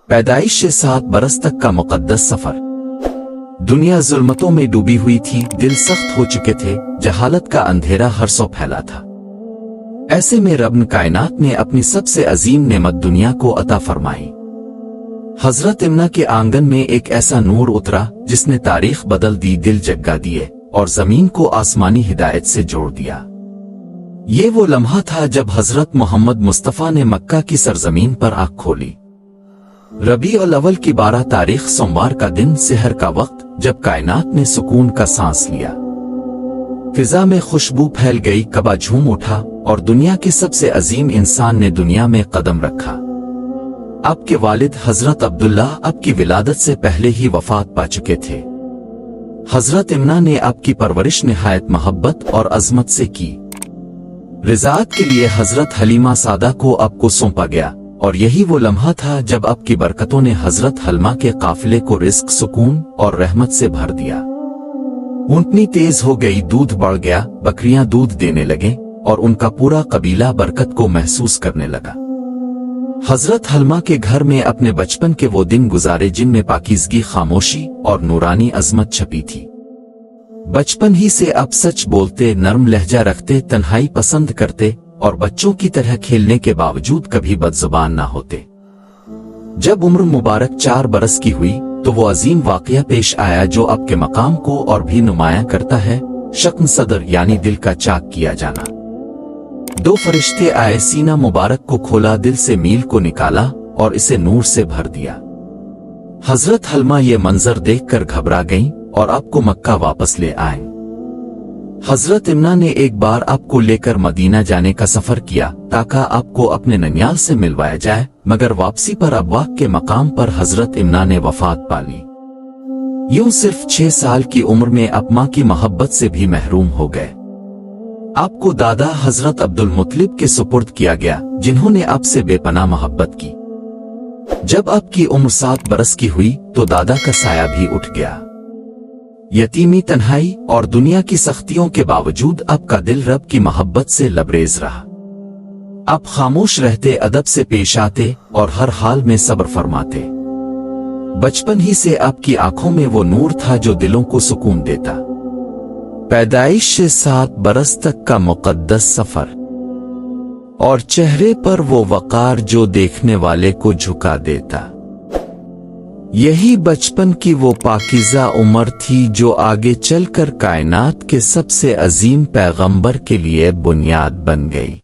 پیدائش سے 7 برس تک کا مقدس سفر۔ دنیا ظلمتوں میں ڈوبی ہوئی تھی، دل سخت ہو چکے تھے، جہالت کا اندھیرا ہر سو پھیلا تھا۔ ایسے میں رب کائنات نے اپنی سب سے عظیم نعمت دنیا کو عطا فرمائی۔ حضرت امنا کے آنگن میں ایک ایسا نور اترا جس نے تاریخ بدل دی، دل جگا دیے اور زمین کو آسمانی ہدایت سے جوڑ دیا۔ یہ وہ لمحہ تھا جب حضرت محمد مصطفیٰ نے مکہ کی سرزمین پر آنکھ کھولی۔ ربیع الاول کی 12 تاریخ سوموار کا دن، سحر کا وقت، جب کائنات نے سکون کا سانس لیا۔ فضا میں خوشبو پھیل گئی، کعبہ جھوم اٹھا اور دنیا کے سب سے عظیم انسان نے دنیا میں قدم رکھا۔ آپ کے والد حضرت عبداللہ آپ کی ولادت سے پہلے ہی وفات پا چکے تھے۔ حضرت امنا نے آپ کی پرورش نہایت محبت اور عظمت سے کی۔ رضاعت کے لیے حضرت حلیمہ سعدہ کو آپ کو سونپا گیا، اور یہی وہ لمحہ تھا جب آپ کی برکتوں نے حضرت حلیمہ کے قافلے کو رزق، سکون اور رحمت سے بھر دیا۔ اونٹنی تیز ہو گئی، دودھ بڑھ گیا، بکریاں دودھ دینے لگیں اور ان کا پورا قبیلہ برکت کو محسوس کرنے لگا۔ حضرت حلیمہ کے گھر میں اپنے بچپن کے وہ دن گزارے جن میں پاکیزگی، خاموشی اور نورانی عظمت چھپی تھی۔ بچپن ہی سے آپ سچ بولتے، نرم لہجہ رکھتے، تنہائی پسند کرتے اور بچوں کی طرح کھیلنے کے باوجود کبھی بدزبان نہ ہوتے۔ جب عمر مبارک 4 برس کی ہوئی تو وہ عظیم واقعہ پیش آیا جو آپ کے مقام کو اور بھی نمایاں کرتا ہے، شکم صدر یعنی دل کا چاک کیا جانا۔ 2 فرشتے آئے، سینہ مبارک کو کھولا، دل سے میل کو نکالا اور اسے نور سے بھر دیا۔ حضرت حلیمہ یہ منظر دیکھ کر گھبرا گئیں اور آپ کو مکہ واپس لے آئیں۔ حضرت امنا نے ایک بار آپ کو لے کر مدینہ جانے کا سفر کیا تاکہ آپ کو اپنے ننیال سے ملوایا جائے، مگر واپسی پر ابواق کے مقام پر حضرت امنا نے وفات پا لی۔ یوں صرف 6 سال کی عمر میں آپ ماں کی محبت سے بھی محروم ہو گئے۔ آپ کو دادا حضرت عبدالمطلب کے سپرد کیا گیا، جنہوں نے آپ سے بے پناہ محبت کی۔ جب آپ کی عمر 7 برس کی ہوئی تو دادا کا سایہ بھی اٹھ گیا۔ یتیمی، تنہائی اور دنیا کی سختیوں کے باوجود آپ کا دل رب کی محبت سے لبریز رہا۔ آپ خاموش رہتے، ادب سے پیش آتے اور ہر حال میں صبر فرماتے۔ بچپن ہی سے آپ کی آنکھوں میں وہ نور تھا جو دلوں کو سکون دیتا۔ پیدائش سے 7 برس تک کا مقدس سفر، اور چہرے پر وہ وقار جو دیکھنے والے کو جھکا دیتا۔ یہی بچپن کی وہ پاکیزہ عمر تھی جو آگے چل کر کائنات کے سب سے عظیم پیغمبر کے لیے بنیاد بن گئی۔